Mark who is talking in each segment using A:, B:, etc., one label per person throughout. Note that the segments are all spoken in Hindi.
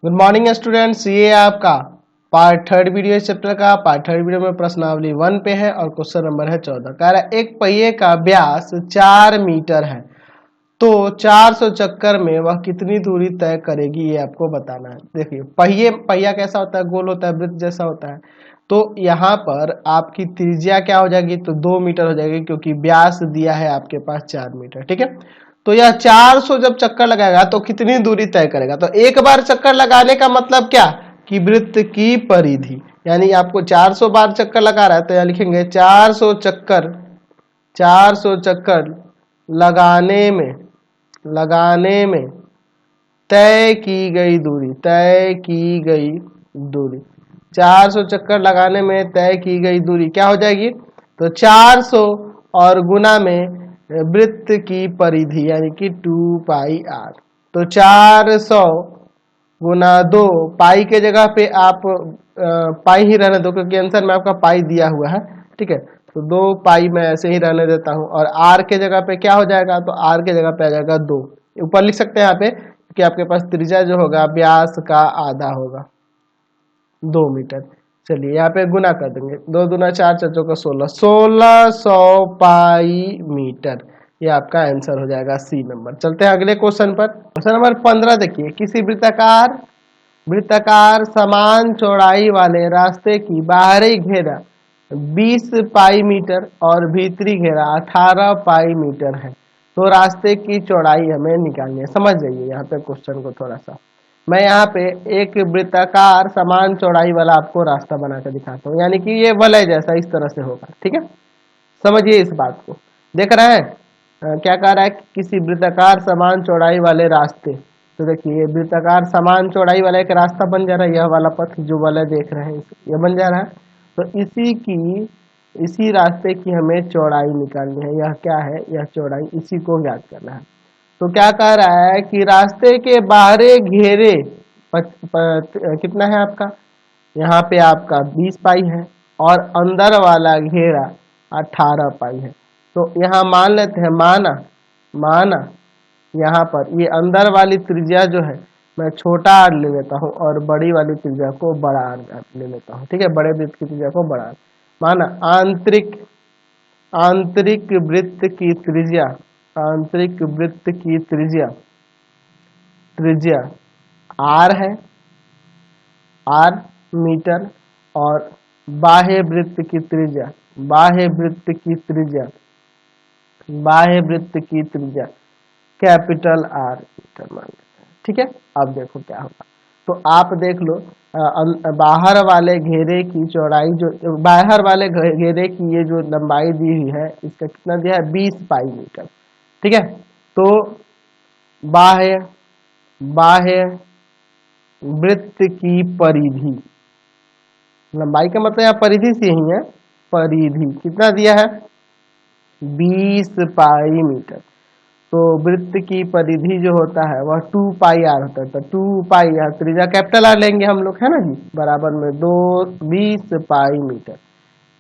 A: गुड मॉर्निंग स्टूडेंट्स, ये आपका पार्ट थर्ड वीडियो इस चैप्टर का। पार्ट थर्ड वीडियो में प्रश्नावली 1 पे है और क्वेश्चन नंबर है 14। कह रहा है एक पहिए का व्यास 4 मीटर है तो 400 चक्कर में वह कितनी दूरी तय करेगी, ये आपको बताना है। देखिए पहिया कैसा होता है, गोल होता है, वृत्त जैसा होता है। तो यहाँ पर आपकी त्रिज्या क्या हो जाएगी, तो 2 मीटर हो जाएगी, क्योंकि व्यास दिया है आपके पास 4 मीटर। ठीक है, तो यह 400 जब चक्कर लगाएगा तो कितनी दूरी तय करेगा। तो एक बार चक्कर लगाने का मतलब क्या, कि वृत्त की परिधि, यानी आपको 400 बार चक्कर लगा रहा है तो यह लिखेंगे 400 चक्कर लगाने में तय की गई दूरी 400 चक्कर लगाने में तय की गई दूरी क्या हो जाएगी, तो 400 और गुना में वृत्त की परिधि यानी कि 2 पाई आर। तो 400 गुना 2, पाई के जगह पे आप पाई ही रहने दो, क्योंकि आंसर में आपका पाई दिया हुआ है। ठीक है, तो 2 पाई मैं ऐसे ही रहने देता हूं, और आर के जगह पे क्या हो जाएगा, तो आर के जगह पे आ जाएगा 2। ऊपर लिख सकते हैं यहाँ पे कि आपके पास त्रिज्या जो होगा व्यास का आधा होगा, 2 मीटर। चलिए यहाँ पे गुना कर देंगे, 2 दूना 4, 4 चौका 16, 1600 पाई मीटर। ये आपका आंसर हो जाएगा सी नंबर। चलते हैं अगले क्वेश्चन पर। क्वेश्चन नंबर 15 देखिए, किसी वृत्ताकार समान चौड़ाई वाले रास्ते की बाहरी घेरा 20 पाई मीटर और भीतरी घेरा 18 पाई मीटर है, तो रास्ते की चौड़ाई हमें निकालनी है। समझ जाइए यहाँ पे क्वेश्चन को थोड़ा सा। मैं यहाँ पे एक वृत्ताकार समान चौड़ाई वाला आपको रास्ता बना कर दिखाता हूँ, यानी कि ये वलय जैसा इस तरह से होगा। ठीक है, समझिए इस बात को। देख रहे हैं क्या कह रहा है कि किसी वृत्ताकार समान चौड़ाई वाले रास्ते। तो देखिए वृत्ताकार समान चौड़ाई वाला एक रास्ता बन जा रहा है, यह वाला पथ जो वलय देख रहे हैं यह बन जा रहा है। तो इसी रास्ते की हमें चौड़ाई निकालनी है। यह क्या है, यह चौड़ाई, इसी को ज्ञात करना है। तो क्या कह रहा है कि रास्ते के बाहरी घेरे कितना है आपका, यहाँ पे आपका 20 पाई है और अंदर वाला घेरा 18 पाई है। तो यहाँ मान लेते हैं, माना यहाँ पर ये अंदर वाली त्रिज्या जो है मैं छोटा आर ले लेता हूँ और बड़ी वाली त्रिज्या को बड़ा आर ले लेता हूँ। ठीक है, बड़े वृत्त की त्रिज्या को बड़ा आर। माना आंतरिक वृत्त की त्रिज्या आर है, आर मीटर, और बाह्य वृत्त की त्रिज्या कैपिटल आर मीटर मान लेते हैं। ठीक है, अब देखो क्या होगा। तो आप देख लो बाहर वाले घेरे की चौड़ाई, जो बाहर वाले घेरे की ये जो लंबाई दी हुई है, इसका कितना दिया है, 20 पाई मीटर। ठीक है, तो बाह्य वृत्त की परिधि, लंबाई का मतलब यहाँ परिधि से ही है, परिधि कितना दिया है, 20 पाई मीटर। तो वृत्त की परिधि जो होता है वह 2 पाई आर होता है। तो 2 पाई आर, त्रिज्या कैपिटल आर लेंगे हम लोग, है ना जी, बराबर में 20 पाई मीटर।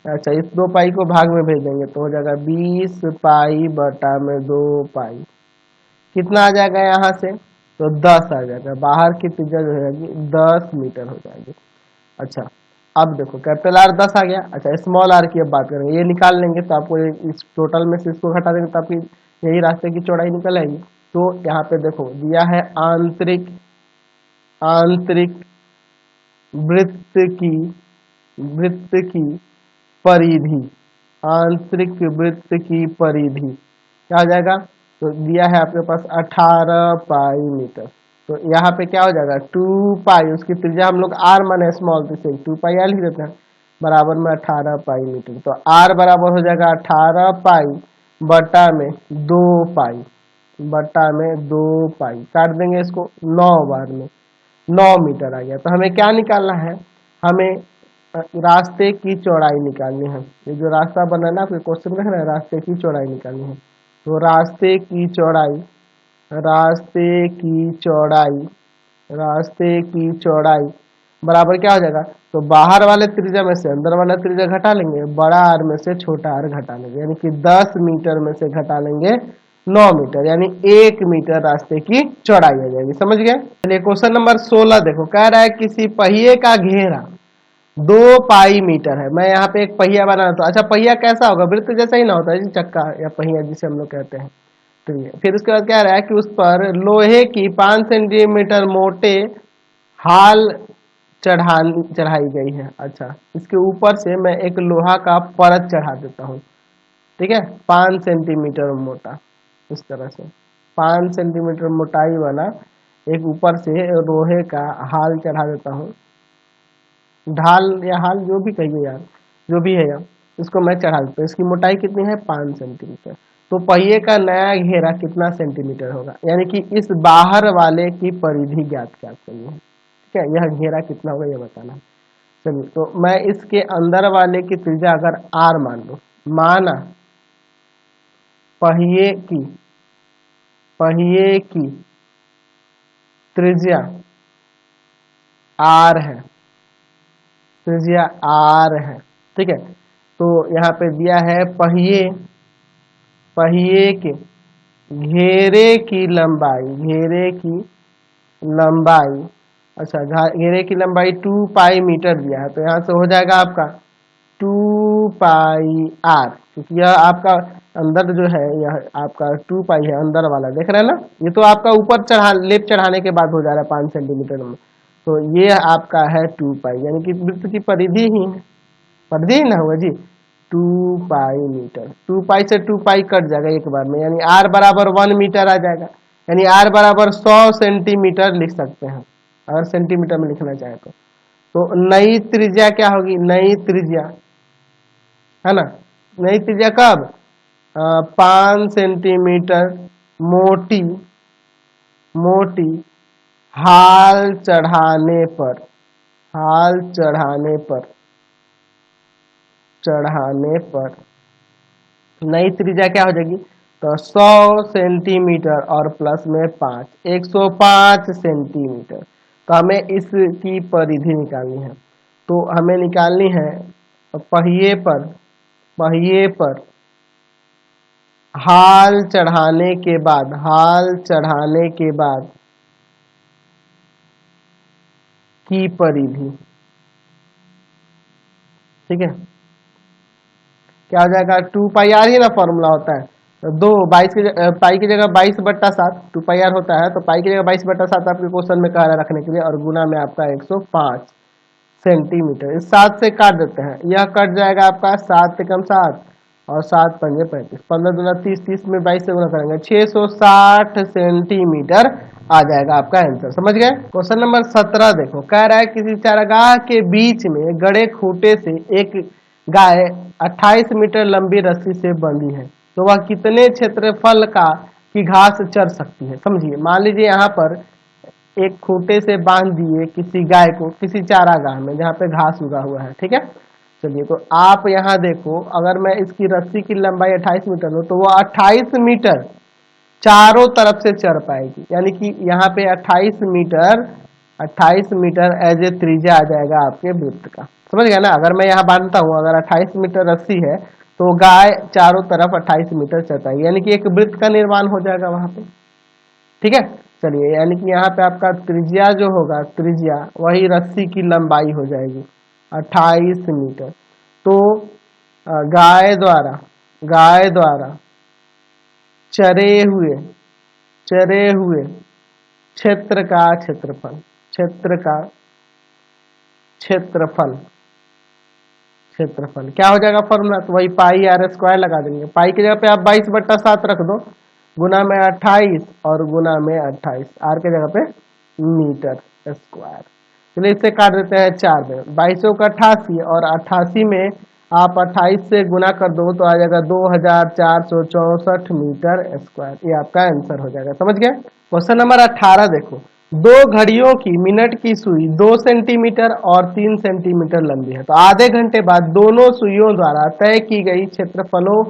A: अच्छा, इस 2 पाई को भाग में भेज देंगे तो हो जाएगा 20 पाई बटा में 2 पाई। कितना आ जाएगा यहाँ से, तो 10 आ जाएगा। बाहर की त्रिज्या जो है 10 मीटर हो जाएगी। अच्छा, अब देखो कैपिटल आर 10 आ गया। अच्छा, स्मॉल आर की अब बात करेंगे, ये निकाल लेंगे तो आपको इस टोटल में से इसको घटा देंगे तो आपकी यही रास्ते की चौड़ाई निकल आएगी। तो यहाँ पे देखो दिया है आंतरिक वृत्त की परिधि, आंतरिक वृत्त की परिधि क्या हो जाएगा, तो दिया है आपके पास 18 पाई मीटर। तो यहाँ पे क्या हो जाएगा, 2 पाई, उसकी त्रिज्या हम लोग आर माने स्मॉल से 2 पाई आर लिख देते हैं, बराबर में 18 पाई मीटर। तो आर बराबर हो जाएगा 18 पाई बटा में 2 पाई, काट देंगे इसको 9 बार में, 9 मीटर आ गया। तो हमें क्या निकालना है, हमें रास्ते की चौड़ाई निकालनी है। ये जो रास्ता बना ना, आपके क्वेश्चन में है ना, रास्ते की चौड़ाई निकालनी है। तो रास्ते की चौड़ाई बराबर क्या हो जाएगा, तो बाहर वाले त्रिज्या में से अंदर वाला त्रिज्या घटा लेंगे, बड़ा आर में से छोटा आर घटा लेंगे, यानी कि 10 मीटर में से घटा लेंगे 9 मीटर, यानी 1 मीटर रास्ते की चौड़ाई हो जाएगी। समझ गए? चलिए क्वेश्चन नंबर 16 देखो, कह रहा है किसी पहिए का घेरा 2 पाई मीटर है। मैं यहाँ पे एक पहिया बना तो अच्छा, पहिया कैसा होगा? वृत्त जैसा ही ना होता है जी, चक्का या पहिया जिसे हम लोग कहते हैं। तो ये फिर उसके बाद क्या रहा है कि उस पर लोहे की 5 सेंटीमीटर मोटे हाल चढ़ाई गई है। अच्छा, इसके ऊपर से मैं एक लोहा का परत चढ़ा देता हूँ, ठीक है, 5 सेंटीमीटर मोटा, इस तरह से 5 सेंटीमीटर मोटाई वाला एक ऊपर से लोहे का हाल चढ़ा देता हूँ, ढाल या हाल जो भी कहिए यार, जो भी है यार, इसको मैं चढ़ा देता हूँ। इसकी मोटाई कितनी है? 5 सेंटीमीटर। तो पहिए का नया घेरा कितना सेंटीमीटर होगा? यानी कि इस बाहर वाले की परिधि ज्ञात करनी है, ठीक है, यह घेरा कितना होगा ये बताना है। चलिए, तो मैं इसके अंदर वाले की त्रिज्या अगर r मान लो, माना पहिए की त्रिज्या r है, त्रिज्या r है, ठीक है। तो यहाँ पे दिया है पहिए के घेरे की लंबाई, अच्छा, घेरे की लंबाई 2 पाई मीटर दिया है, तो यहाँ से हो जाएगा आपका 2 पाई r, क्योंकि यह आपका अंदर जो है, यह आपका 2 पाई है, अंदर वाला देख रहे हैं ना, ये तो आपका ऊपर लेप चढ़ाने के बाद हो जा रहा है 5 सेंटीमीटर में, तो ये आपका है 2 पाई, यानी कि वृत्त की परिधि ही है, परिधि ही ना होगा जी, 2 पाई मीटर। 2 पाई से 2 पाई कट जाएगा एक बार में, यानी r बराबर 1 मीटर आ जाएगा, यानी r बराबर 100 सेंटीमीटर लिख सकते हैं, अगर सेंटीमीटर में लिखना चाहे तो नई त्रिज्या क्या होगी? नई त्रिज्या है ना, नई त्रिज्या कब? 5 सेंटीमीटर मोटी हाल चढ़ाने पर नई त्रिज्या क्या हो जाएगी? तो 100 सेंटीमीटर और प्लस में 5, 105 सेंटीमीटर। तो हमें इसकी परिधि निकालनी है, तो हमें निकालनी है पहिए पर हाल चढ़ाने के बाद की परिधि, ठीक है, क्या हो जाएगा? 2 पाई r ही ना फॉर्मूला होता है, तो 22 की पाई की जगह 22/7, 2 पाई r होता है, तो पाई की जगह 22/7 आपके क्वेश्चन में कह रहा है रखने के लिए, और गुना में आपका 105 सेंटीमीटर। इस 7 से काट देते हैं, यह कट जाएगा आपका 7 एकम 7 और 7 पंजे 35, 15 दूना 30, 30 में 22 से गुना करेंगे 660 सेंटीमीटर आ जाएगा आपका आंसर। समझ गए? क्वेश्चन नंबर 17 देखो, कह रहा है किसी चारागाह के बीच में गड़े खूंटे से एक गाय 28 मीटर लंबी रस्सी से बंधी है, तो वह कितने क्षेत्रफल की घास चर सकती है? समझिए, मान लीजिए यहाँ पर एक खूंटे से बांध दिए किसी गाय को किसी चारागाह में जहाँ पे घास उगा हुआ है, ठीक है। चलिए, तो आप यहाँ देखो, अगर मैं इसकी रस्सी की लंबाई 28 मीटर लूँ, तो वो 28 मीटर चारों तरफ से चढ़ पाएगी, यानी कि यहाँ पे 28 मीटर एज ए त्रिज्या आ जाएगा आपके वृत्त का। समझ गया ना? अगर मैं यहाँ बांधता हूँ, अगर 28 मीटर रस्सी है, तो गाय चारों तरफ 28 मीटर चढ़ पाएगी, यानी कि एक वृत्त का निर्माण हो जाएगा वहां पे, ठीक है। चलिए, यानी कि यहाँ पे आपका त्रिज्या जो होगा, त्रिज्या वही रस्सी की लंबाई हो जाएगी 28 मीटर। तो गाय द्वारा चरे हुए क्षेत्र का क्षेत्रफल क्या हो जाएगा फॉर्मूला? तो वही πr² लगा देंगे, पाई की जगह पे आप 22/7 रख दो, गुना में 28 और गुना में 28, r के जगह पे मीटर स्क्वायर। चलिए, इससे काट देते हैं 4 में, 22 का 88 और 88 में आप 28 से गुना कर दो तो आ जाएगा 2464 मीटर स्क्वायर। ये आपका आंसर हो जाएगा। समझ गए? क्वेश्चन नंबर 18 देखो, दो घड़ियों की मिनट की सुई 2 सेंटीमीटर और 3 सेंटीमीटर लंबी है, तो आधे घंटे बाद दोनों सुइयों द्वारा तय की गई क्षेत्रफलों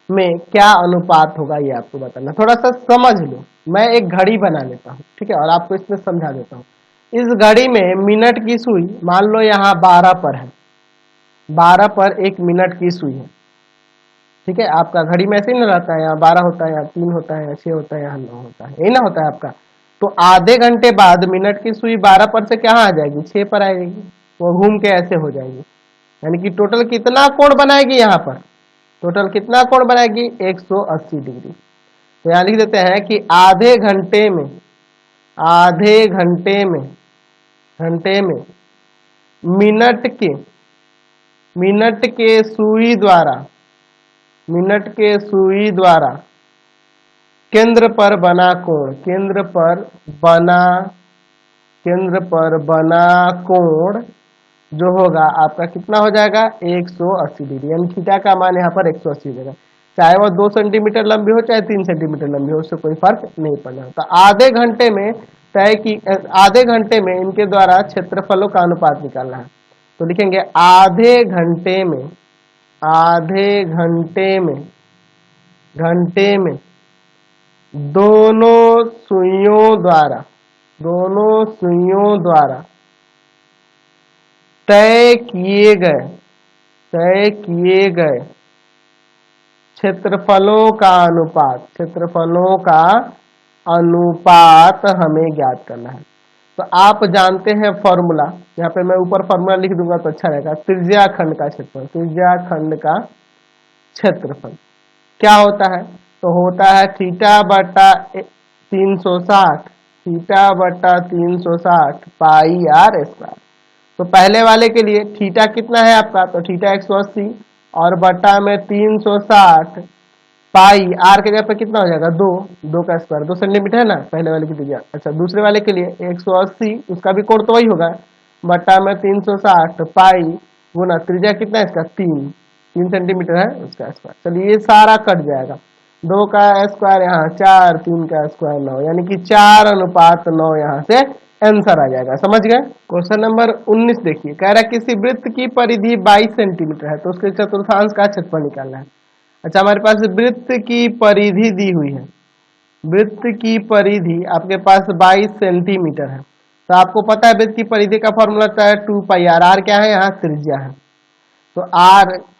A: में क्या अनुपात होगा, ये आपको बताना। थोड़ा सा समझ लो, मैं एक घड़ी बना लेता हूँ, ठीक है, और आपको इसमें समझा देता हूँ। इस घड़ी में मिनट की सुई मान लो यहाँ 12 पर है, 12 पर 1 मिनट की सुई है, ठीक है, आपका घड़ी में ऐसे ही ना रहता है, यहाँ 12 होता है, यहाँ 3 होता है, यहाँ 6 होता है, यहाँ 9 होता है, यही ना होता है आपका। तो आधे घंटे बाद मिनट की सुई 12 पर से कहाँ आ जाएगी, 6 पर आएगी, वो घूम के ऐसे हो जाएगी, यानी कि टोटल कितना कोण बनाएगी यहाँ पर, टोटल कितना कोण बनाएगी, 180 डिग्री। तो यहाँ लिख देते हैं कि आधे घंटे में, आधे घंटे में मिनट के सुई द्वारा, मिनट के सुई द्वारा केंद्र पर बना कोण, केंद्र पर बना कोण जो होगा आपका कितना हो जाएगा, 180 डिग्री, यानी थीटा का मान यहाँ पर 180 देगा। चाहे वो 2 सेंटीमीटर लंबी हो चाहे 3 सेंटीमीटर लंबी हो, उससे कोई फर्क नहीं पड़ना। तो आधे घंटे में आधे घंटे में इनके द्वारा क्षेत्रफलों का अनुपात निकालना है। तो लिखेंगे आधे घंटे में दोनों सुइयों द्वारा तय किए गए क्षेत्रफलों का अनुपात हमें ज्ञात करना है। तो आप जानते हैं फॉर्मूला, यहाँ पे मैं ऊपर फॉर्मूला लिख दूंगा तो अच्छा रहेगा। त्रिज्या खंड का क्षेत्रफल क्या होता है, तो होता है थीटा बटा 360 पाई आर स्क्वायर। तो पहले वाले के लिए थीटा कितना है आपका, तो थीटा 180 और बटा में 360 पाई, आर के जगह पे कितना हो जाएगा, 2 का स्क्वायर, 2 सेंटीमीटर है ना पहले वाले की त्रिज्या। अच्छा, दूसरे वाले के लिए 180, उसका भी कोण तो वही होगा, बटा में 360 पाई गुना त्रिज्या कितना है इसका, 3 सेंटीमीटर है उसका स्क्वायर। चलिए ये सारा कट जाएगा, 2 का स्क्वायर यहाँ 4, 3 का स्क्वायर 9, यानी कि 4:9 यहाँ से आंसर आ जाएगा। समझ गए। क्वेश्चन नंबर 19 देखिए, कह रहा है किसी वृत्त की परिधि 22 सेंटीमीटर है, तो उसके चतुर्थांश का क्षेत्रफल निकालना है। अच्छा, हमारे पास वृत्त की परिधि दी हुई है, वृत्त की परिधि आपके पास 22 सेंटीमीटर है। तो आपको पता है वृत्त की परिधि का फॉर्मूला होता है 2 पाई आर, आर क्या है, यहाँ त्रिज्या है। तो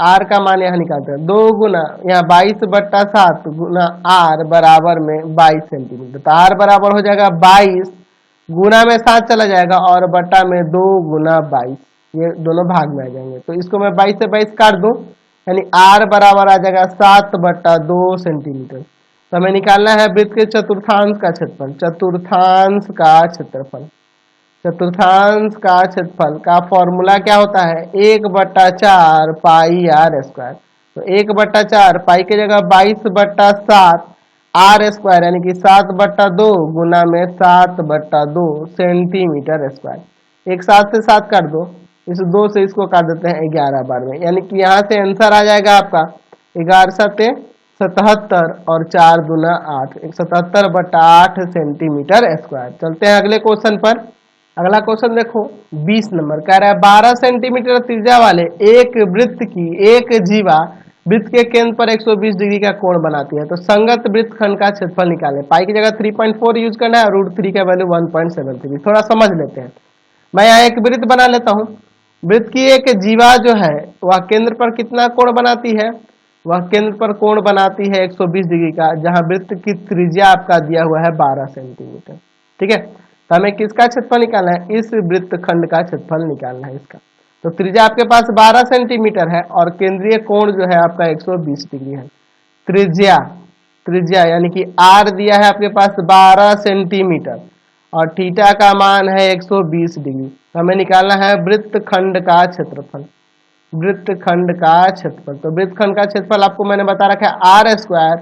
A: आर का मान यहाँ निकालते हैं, 2 गुना यहाँ 22/7 गुना आर बराबर में 22 सेंटीमीटर। तो आर बराबर हो जाएगा 22, गुना में 7 चला जाएगा और बटा में 2 गुना 22, ये दोनों भाग में आ जाएंगे। तो इसको मैं 22 से 22 काट दूं, यानी आर बराबर आ जाएगा 7/2 सेंटीमीटर। तो हमें निकालना है वृत्त के चतुर्थांश का क्षेत्रफल, चतुर्थांश का क्षेत्रफल का फॉर्मूला क्या होता है, 1/4 पाई आर स्क्वायर। तो 1/4 पाई की जगह 22/7 आर स्क्वायर, यानी कि 7/2 गुना में 7/2 सेंटीमीटर स्क्वायर। एक 7 से 7 काट दो, इस 2 से इसको काट देते हैं 11 बार में, यानी कि यहाँ से आंसर आ जाएगा आपका 11×7=77 और 4×2 8, 77/8 सेंटीमीटर स्क्वायर। चलते हैं अगले क्वेश्चन पर। अगला क्वेश्चन देखो 20 नंबर, कह रहा है 12 सेंटीमीटर त्रिज्या वाले एक वृत्त की एक जीवा वृत्त के केंद्र पर 120 डिग्री का कोण बनाती है। तो संगत वृत्त खंड का क्षेत्रफल निकालें। पाई की जगह 3.4 यूज करना है, √3 का वैल्यू 1.73। थोड़ा समझ लेते हैं। मैं यहाँ एक वृत्त बना लेता हूँ। वृत्त की एक जीवा जो है वह केंद्र पर कितना कोण बनाती है, वह केंद्र पर कोण बनाती है 120 डिग्री का, जहां वृत्त की त्रिज्या आपका दिया हुआ है 12 सेंटीमीटर। ठीक है, तो हमें किसका क्षेत्रफल निकालना है, इस वृत्त खंड का क्षेत्रफल निकालना है इसका। तो त्रिज्या आपके पास 12 सेंटीमीटर है और केंद्रीय कोण जो है आपका 120 डिग्री है। त्रिज्या यानी कि आर दिया है आपके पास 12 सेंटीमीटर और थीटा का मान है 120 डिग्री। तो हमें निकालना है वृत्त खंड का क्षेत्रफल, वृत्त खंड का क्षेत्रफल। तो वृत्त खंड का क्षेत्रफल आपको मैंने बता रखा है आर स्क्वायर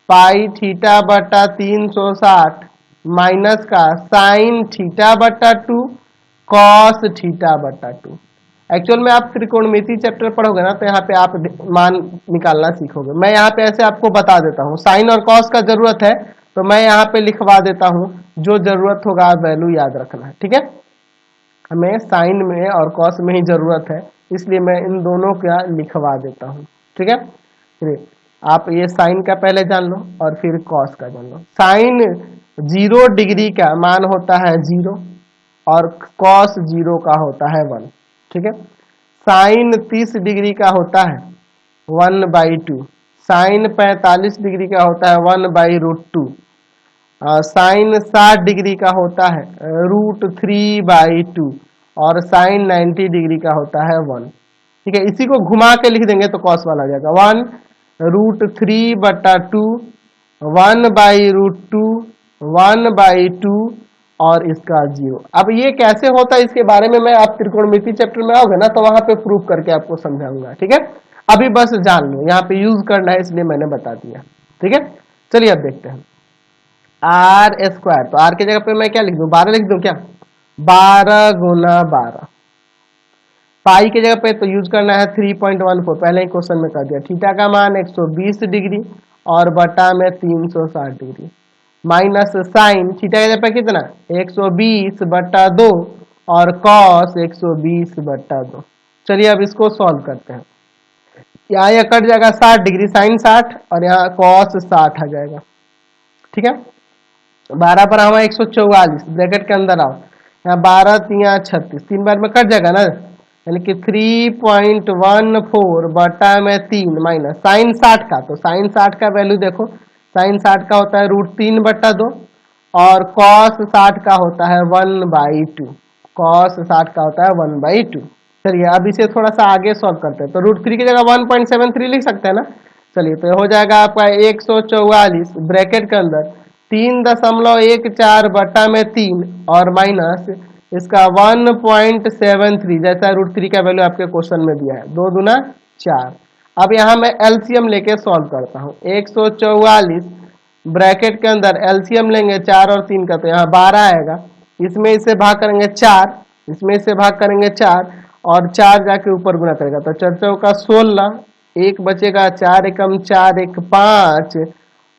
A: पाई थीटा बटा 360 माइनस का साइन थीटा बटा 2 कॉस थीटा बटा 2। एक्चुअल में आप त्रिकोणमिति चैप्टर पढ़ोगे ना, तो यहाँ पे आप मान निकालना सीखोगे। मैं यहाँ पे ऐसे आपको बता देता हूँ, साइन और कॉस का जरूरत है तो मैं यहाँ पे लिखवा देता हूँ, जो जरूरत होगा आप वैल्यू याद रखना है। ठीक है, हमें साइन में और कॉस में ही जरूरत है, इसलिए मैं इन दोनों का लिखवा देता हूँ। ठीक है, चलिए आप ये साइन का पहले जान लो और फिर कॉस का जान लो। साइन 0 डिग्री का मान होता है 0 और कॉस 0 का होता है 1। ठीक है, साइन 30 डिग्री का होता है 1/2, साइन 45 डिग्री का होता है 1/√2, साइन 60 डिग्री का होता है √3/2 और साइन 90 डिग्री का होता है 1। ठीक है, इसी को घुमा के लिख देंगे तो कॉस वाला आ जाएगा 1√3/2, 1/√2, 1/2 और इसका 0। अब ये कैसे होता है इसके बारे में मैं आप त्रिकोणमिति चैप्टर में आओगे ना तो वहां पे प्रूफ करके आपको समझाऊंगा। ठीक है, अभी बस जान लो, यहाँ पे यूज करना है इसलिए मैंने बता दिया। ठीक है, चलिए अब देखते हैं r²। तो r की जगह पे मैं क्या लिख दूं, 12 लिख दूं क्या, 12 गुना 12। पाई की जगह पे तो यूज करना है 3.14, पहले ही क्वेश्चन में कर दिया। थीटा का मान 120 डिग्री और बटा में 360 डिग्री, माइनस साइन थीटा की जगह पे कितना 120/2 और कॉस 120/2। चलिए अब इसको सॉल्व करते हैं। यहाँ यह कट जाएगा 60 डिग्री, साइन 60 और यहाँ कॉस 60 आ जाएगा। ठीक है, 12 पर हमारा 144, ब्रैकेट के अंदर आओ, यहाँ 12 3 36, 3 बार में कट जाएगा ना, यानी कि 3.14 बटा में 3 माइनस साइन 60 का, तो साइन 60 का वैल्यू देखो, साइन 60 का होता है √3/2 और कॉस 60 का होता है 1/2, कॉस 60 का होता है 1/2। चलिए अब इसे थोड़ा सा आगे सॉल्व करते हैं, तो √3 की जगह 1.73 लिख सकते हैं ना। चलिए तो हो जाएगा आपका 144 ब्रैकेट के अंदर 3.14 बटा में 3 और माइनस इसका 1.73, जैसा √3 का वैल्यू आपके क्वेश्चन में दिया है, 2 दूना 4। अब यहाँ मैं एलसीएम लेके सॉल्व करता हूँ। 144 ब्रैकेट के अंदर एलसीएम लेंगे 4 और 3 का, तो यहाँ 12 आएगा, इसमें इसे भाग करेंगे 4, इसमें इसे भाग करेंगे 4 और 4 जाके ऊपर गुना करेगा, तो 4 चौका 16, 1 बचेगा, 4 एकम 4 1 5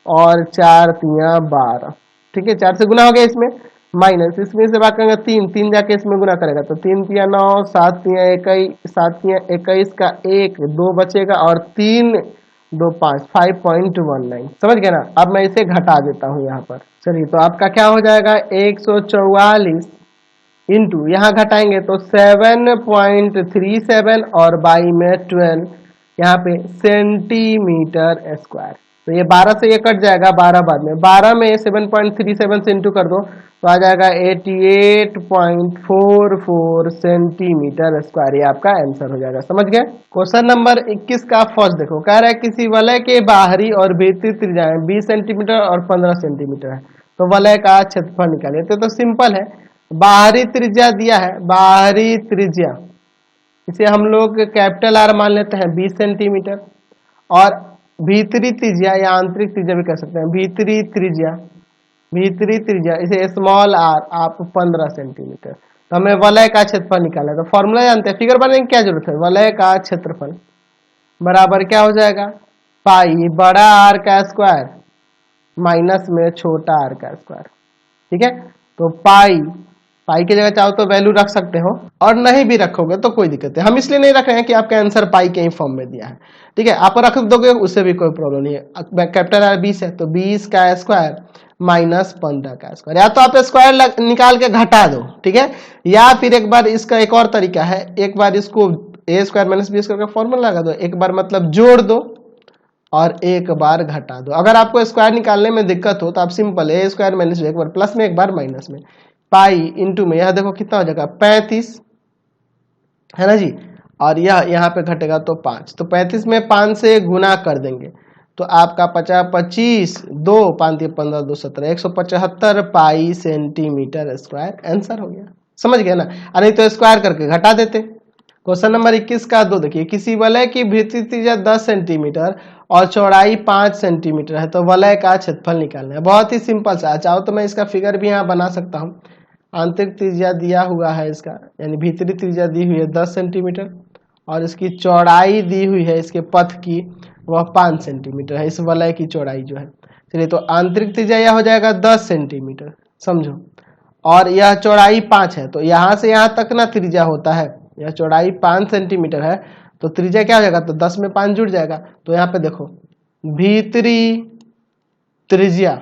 A: और 4 3 12। ठीक है, 4 से गुना हो गया, इसमें माइनस, इसमें से भाग करेंगे 3, 3 जाके इसमें गुना करेगा, तो 3 3 9, 7 3 21, 7 3 21 का 1 2 बचेगा और 3 2 5, 5.19। समझ गए ना। अब मैं इसे घटा देता हूँ यहाँ पर। चलिए तो आपका क्या हो जाएगा 144 इंटू, यहाँ घटाएंगे तो 7.37 और बाई में 12, यहाँ पे सेंटीमीटर स्क्वायर। तो ये 12 से ये कट जाएगा, 12 बाद में, 12 में 7.37 से इंटू कर दो तो आ जाएगा 88.44 सेंटीमीटर स्क्वायर। ये आपका आंसर हो जाएगा। समझ गए। क्वेश्चन नंबर 21 का फर्स्ट देखो, कह रहा है किसी वलय के बाहरी और भीतरी त्रिज्याएं 20 सेंटीमीटर और 15 सेंटीमीटर है, तो वलय का क्षेत्रफल निकालिए। तो सिंपल है, बाहरी त्रिज्या दिया है, बाहरी त्रिज्या इसे हम लोग कैपिटल आर मान लेते हैं 20 सेंटीमीटर, और भीतरी त्रिज्या या आंतरिक त्रिज्या भी कह सकते हैं, भीतरी त्रिज्या इसे स्मॉल आर आप 15 सेंटीमीटर। तो हमें वलय का क्षेत्रफल निकालना है, तो फॉर्मूला जानते हैं, फिगर बनाने की क्या जरूरत है। वलय का क्षेत्रफल बराबर क्या हो जाएगा, पाई बड़ा आर का स्क्वायर माइनस में छोटा आर का स्क्वायर। ठीक है, तो पाई की जगह चाहो तो वैल्यू रख सकते हो और नहीं भी रखोगे तो कोई दिक्कत है, हम इसलिए नहीं रख रहे हैं कि आपका आंसर पाई के ही फॉर्म में दिया है। ठीक है, आप रख दोगे उससे भी कोई प्रॉब्लम नहीं है। कैपिटल आर 20 है तो 20 का स्क्वायर माइनस 15 का स्क्वायर, या तो आप स्क्वायर निकाल के घटा दो। ठीक है, या फिर एक बार इसका एक और तरीका है, एक बार इसको ए स्क्वायर माइनस बी स्क्वायर का फॉर्मूला लगा दो, एक बार मतलब जोड़ दो और एक बार घटा दो। अगर आपको स्क्वायर निकालने में दिक्कत हो तो आप सिंपल ए स्क्वायर माइनस एक बार प्लस में एक बार माइनस में, पाई इंटू में, यह देखो कितना हो जाएगा 35 है ना जी, और यह यहाँ पे घटेगा तो 5, तो 35 में 5 से गुना कर देंगे तो आपका 50 25 2 5 15 2 17 175 पाई सेंटीमीटर स्क्वायर आंसर हो गया। समझ गए ना, नहीं तो स्क्वायर करके घटा देते। क्वेश्चन नंबर 21 का 2 देखिए, किसी वलय की भीतरी त्रिज्या 10 सेंटीमीटर और चौड़ाई 5 सेंटीमीटर है, तो वलय का क्षेत्रफल निकालना है। बहुत ही सिंपल सा, चाहो तो मैं इसका फिगर भी यहाँ बना सकता हूँ। आंतरिक त्रिज्या दिया हुआ है इसका, यानी भीतरी त्रिज्या दी हुई है 10 सेंटीमीटर और इसकी चौड़ाई दी हुई है इसके पथ की वह 5 सेंटीमीटर है, इस वलय की चौड़ाई जो है। चलिए तो आंतरिक त्रिज्या यह हो जाएगा 10 सेंटीमीटर, समझो, और यह चौड़ाई 5 है, तो यहाँ से यहाँ तक ना त्रिज्या होता है, यह चौड़ाई 5 सेंटीमीटर है तो त्रिज्या क्या हो जाएगा, तो 10 में 5 जुड़ जाएगा। तो यहाँ पे देखो भीतरी त्रिज्या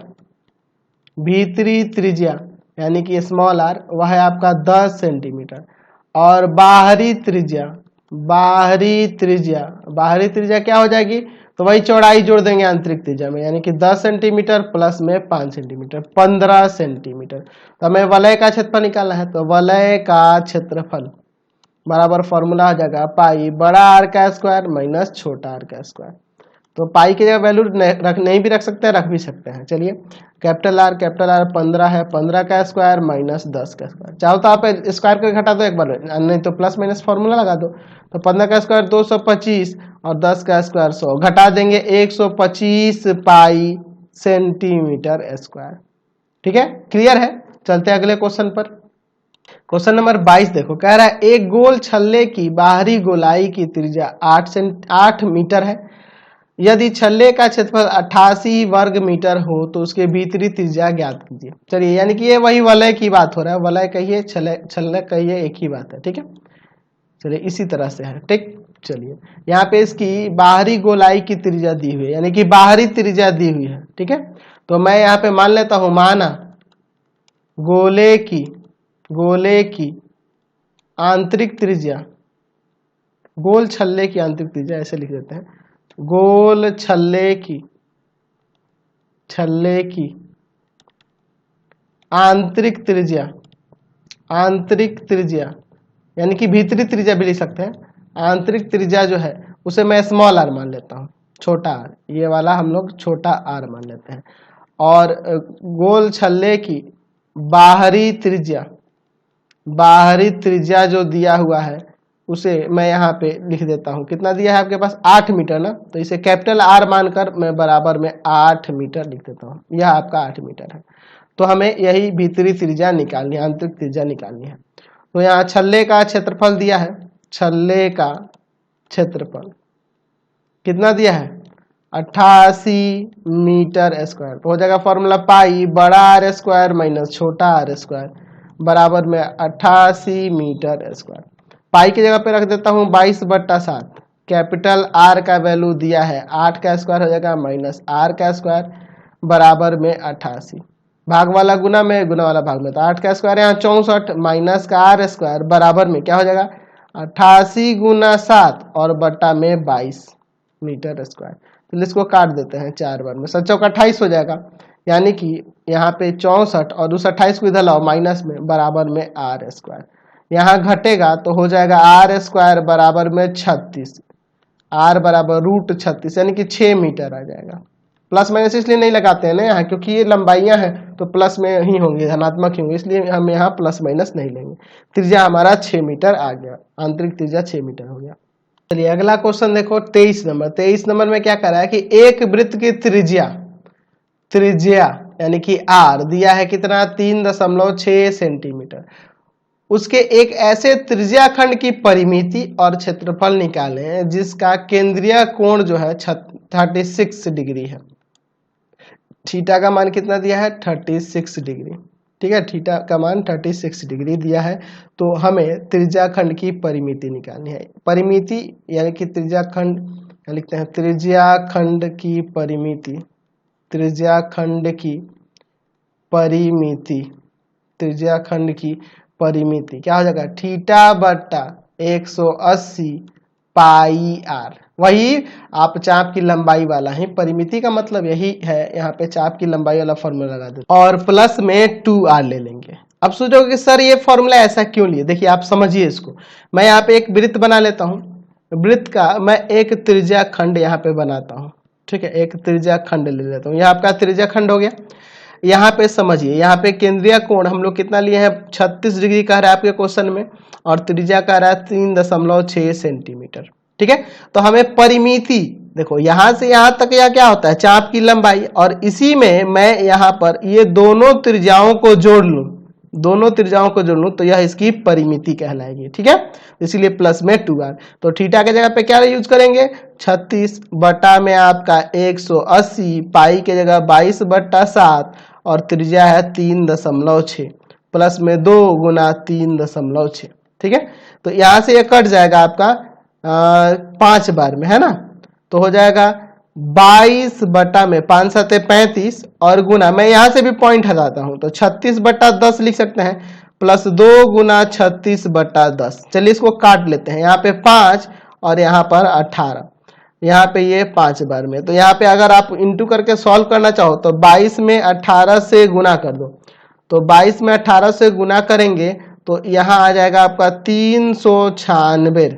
A: यानी कि स्मॉल आर वह है आपका 10 सेंटीमीटर, और बाहरी त्रिज्या क्या हो जाएगी, तो वही चौड़ाई जोड़ देंगे आंतरिक त्रिज्या में, यानी कि 10 सेंटीमीटर प्लस में 5 सेंटीमीटर 15 सेंटीमीटर। तो हमें वलय का क्षेत्रफल निकालना है, तो वलय का क्षेत्रफल बराबर फॉर्मूला आ जाएगा पाई बड़ा आर का स्क्वायर माइनस छोटा आर का स्क्वायर। तो पाई की जगह वैल्यू नहीं भी रख सकते हैं, रख भी सकते हैं। चलिए कैपिटल आर 15 है, 15 का स्क्वायर माइनस 10 का स्क्वायर। चाहो तो आप स्क्वायर को घटा दो एक बार, नहीं तो प्लस माइनस फॉर्मूला लगा दो। तो 15 का स्क्वायर 225 और 10 का स्क्वायर 100, घटा देंगे 125 पाई सेंटीमीटर स्क्वायर। ठीक है, क्लियर है। चलते हैं अगले क्वेश्चन पर। क्वेश्चन नंबर 22 देखो, कह रहा है एक गोल छल्ले की बाहरी गोलाई की त्रिज्या 8 मीटर है। यदि छल्ले का क्षेत्रफल 88 वर्ग मीटर हो तो उसके भीतरी त्रिज्या ज्ञात कीजिए। चलिए, यानी कि ये वही वलय की बात हो रहा है, वलय कहिए छल्ले कहिए, एक ही बात है। ठीक है, चलिए इसी तरह से है। ठीक, चलिए यहाँ पे इसकी बाहरी गोलाई की त्रिज्या दी हुई है, यानी कि बाहरी त्रिज्या दी हुई है। ठीक है, तो मैं यहाँ पे मान लेता हूं, माना गोले की आंतरिक त्रिज्या, गोल छल्ले की आंतरिक त्रिज्या ऐसे लिख देते हैं, गोल छल्ले की आंतरिक त्रिज्या यानी कि भीतरी त्रिज्या भी लिख सकते हैं। आंतरिक त्रिज्या जो है उसे मैं स्मॉल आर मान लेता हूँ, छोटा आर, ये वाला हम लोग छोटा आर मान लेते हैं। और गोल छल्ले की बाहरी त्रिज्या जो दिया हुआ है उसे मैं यहाँ पे लिख देता हूँ, कितना दिया है आपके पास, 8 मीटर ना, तो इसे कैपिटल आर मानकर मैं बराबर में 8 मीटर लिख देता हूँ। यह आपका 8 मीटर है। तो हमें यही भीतरी त्रिज्या निकालनी है, आंतरिक त्रिज्या निकालनी है। तो यहाँ छल्ले का क्षेत्रफल दिया है, छल्ले का क्षेत्रफल कितना दिया है, 88 मीटर स्क्वायर। तो हो जाएगा फॉर्मूला पाई बड़ा आर स्क्वायर माइनस छोटा आर स्क्वायर बराबर में 88 मीटर स्क्वायर। पाई की जगह पे रख देता हूँ 22/7। कैपिटल आर का वैल्यू दिया है 8 का स्क्वायर हो जाएगा माइनस आर का स्क्वायर बराबर में 88। भाग वाला गुना में, गुना वाला भाग में, तो 8 का स्क्वायर यहाँ 64 माइनस का आर स्क्वायर बराबर में क्या हो जाएगा 88 गुना 7 और बट्टा में 22 मीटर स्क्वायर। तो इसको काट देते हैं 4 बार में, 7 × 28 हो जाएगा, यानी कि यहाँ पे 64 और उस 28 को इधर लाओ माइनस में बराबर में आर स्क्वायर। यहाँ घटेगा तो हो जाएगा आर स्क्वायर बराबर में 36, आर बराबर √36 यानी कि 6 मीटर आ जाएगा। प्लस माइनस इसलिए नहीं लगाते हैं ना यहाँ, क्योंकि ये लंबाइयाँ हैं तो प्लस में ही होंगे, धनात्मक ही होंगे, इसलिए हम यहाँ प्लस माइनस नहीं लेंगे। त्रिज्या हमारा 6 मीटर आ गया, आंतरिक त्रिज्या 6 मीटर हो गया। चलिए अगला क्वेश्चन देखो 23 नंबर। 23 नंबर में क्या कर रहा है कि एक वृत्त की त्रिज्या यानी कि आर दिया है कितना, 3.6 सेंटीमीटर। उसके एक ऐसे त्रिज्या खंड की परिमिति और क्षेत्रफल निकालें जिसका केंद्रीय कोण जो है 36 डिग्री है। थीटा का मान कितना दिया है, 36 डिग्री। ठीक है, थीटा का मान 36 डिग्री दिया है। तो हमें त्रिज्या खंड की परिमिति निकालनी है। परिमिति यानी कि त्रिज्या खंड लिखते हैं, त्रिज्या खंड की परिमिति, त्रिज्या खंड की परिमिति क्या हो जाएगा, θ/180 पाई आर। वही आप चाप की लंबाई वाला है, परिमिति का मतलब यही है, यहाँ पे चाप की लंबाई वाला फॉर्मूला लगा दो और प्लस में 2r ले लेंगे। अब सोचोगे कि सर ये फॉर्मूला ऐसा क्यों लिए, देखिए आप समझिए इसको। मैं यहाँ पे एक वृत्त बना लेता हूँ, वृत्त का मैं एक त्रिज्या खंड यहाँ पे बनाता हूँ। ठीक है, एक त्रिज्या खंड ले लेता हूँ, यह आपका त्रिज्या खंड हो गया। यहाँ पे समझिए, यहाँ पे केंद्रीय कोण हम लोग कितना लिए हैं, 36 डिग्री कह रहा है आपके क्वेश्चन में, और त्रिज्या कह रहा है 3.6 सेंटीमीटर। ठीक है, तो हमें परिमिति देखो यहां से यहां तक यह क्या होता है, चाप की लंबाई, और इसी में मैं यहाँ पर ये दोनों त्रिज्याओं को जोड़ लूं, तो यह इसकी परिमिति कहलाएगी। ठीक है, इसीलिए प्लस में 2r। तो थीटा के जगह पे क्या यूज करेंगे, 36 बटा में आपका 180, पाई के जगह 22/7 और त्रिज्या है 3.6 प्लस में 2 गुना 3.6। ठीक है, तो यहां से ये कट जाएगा आपका 5 बार में, है ना, तो हो जाएगा 22 बटा में 5 7 35 और गुना, मैं यहां से भी पॉइंट हटाता हूं तो 36/10 लिख सकते हैं, प्लस 2 गुना 36/10। चलिए इसको काट लेते हैं, यहाँ पे 5 और यहाँ पर 18, यहाँ पे ये 5 बार में। तो यहाँ पे अगर आप इंटू करके सॉल्व करना चाहो तो 22 में 18 से गुना कर दो। तो 22 में 18 से गुना करेंगे तो यहाँ आ जाएगा आपका 396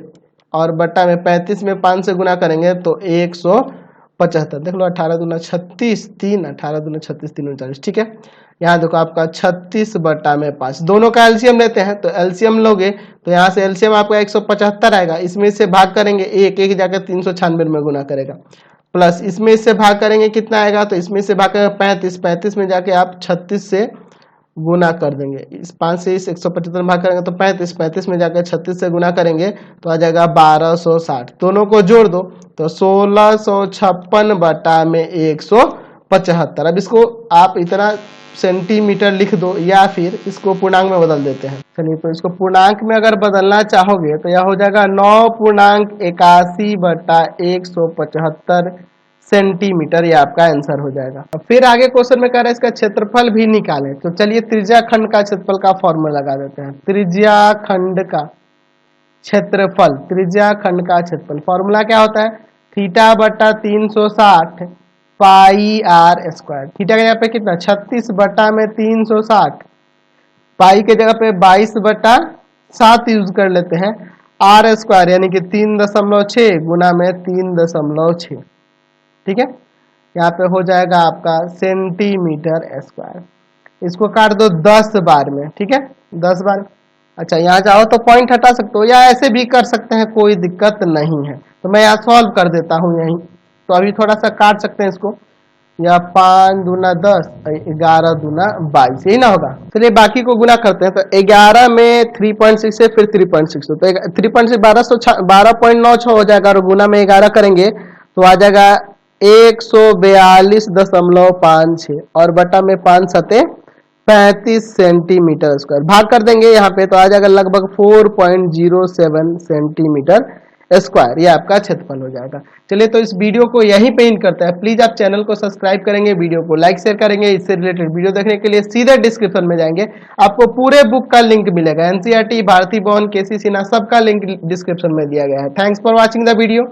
A: और बट्टा में 35 में 5 से गुना करेंगे तो 175। देख लो 18 दूना 36, 3 18 दूना 36, 3 39। ठीक है, यहाँ देखो आपका 36 बट्टा में 5, दोनों का एलसीएम लेते हैं। तो एलसीएम लोगे तो यहाँ से एलसीएम आपका 175 आएगा, इसमें से भाग करेंगे एक एक जाकर 396 में गुना करेगा, प्लस इसमें इससे भाग करेंगे कितना आएगा, तो इसमें से भाग करेंगे 35, 35 में जाके आप 36 से गुना कर देंगे। इस 5 से इस 175 में भाग करेंगे तो 35, 35 में जाकर 36 से गुना करेंगे तो आ जाएगा 1260। दोनों को जोड़ दो तो 1656 बटा में 175। अब इसको आप इतना सेंटीमीटर लिख दो या फिर इसको पूर्णांक में बदल देते हैं। चलिए, तो इसको पूर्णांक में अगर बदलना चाहोगे तो यह हो जाएगा 9.81 बटा 175 सेंटीमीटर। ये आपका आंसर हो जाएगा। अब फिर आगे क्वेश्चन में कह रहा है इसका क्षेत्रफल भी निकालें। तो चलिए त्रिज्या खंड का क्षेत्रफल का फॉर्मूला लगा देते हैं। त्रिज्या खंड का क्षेत्रफल, त्रिज्या खंड का क्षेत्रफल फॉर्मूला क्या होता है, थीटा बटा 360 पाई आर स्क्वायर। थीटा के जगह पे कितना 36 बटा में 360, पाई के जगह पे 22 बटा 7 यूज कर लेते हैं, आर स्क्वायर यानी कि 3.6 गुना में 3.6। ठीक है, यहाँ पे हो जाएगा आपका सेंटीमीटर स्क्वायर। इसको काट दो 10 बार में। ठीक है, 10 बार। अच्छा, यहाँ चाहो तो पॉइंट हटा सकते हो या ऐसे भी कर सकते हैं, कोई दिक्कत नहीं है। तो मैं यहाँ सॉल्व कर देता हूँ यहीं। तो अभी थोड़ा सा काट सकते हैं इसको, या 5 दूना 10, 11 दूना 22, यही ना होगा। चलिए बाकी को गुना करते हैं। तो 11 में 3.6 है, फिर 3.6, तो 3.6 12.96 हो जाएगा और गुना में 11 करेंगे तो आ जाएगा 142.56 और बटा में 5 सते 35 सेंटीमीटर स्क्वायर। भाग कर देंगे यहाँ पे तो आ जाएगा लगभग 4.07 सेंटीमीटर स्क्वायर। ये आपका क्षेत्रफल हो जाएगा। चलिए, तो इस वीडियो को यहीं पे एंड करते हैं। प्लीज आप चैनल को सब्सक्राइब करेंगे, वीडियो को लाइक शेयर करेंगे। इससे रिलेटेड वीडियो देखने के लिए सीधे डिस्क्रिप्शन में जाएंगे, आपको पूरे बुक का लिंक मिलेगा। एनसीईआरटी, भारती भवन, केसी सिन्हा, सबका लिंक डिस्क्रिप्शन में दिया गया है। Thanks for watching the video.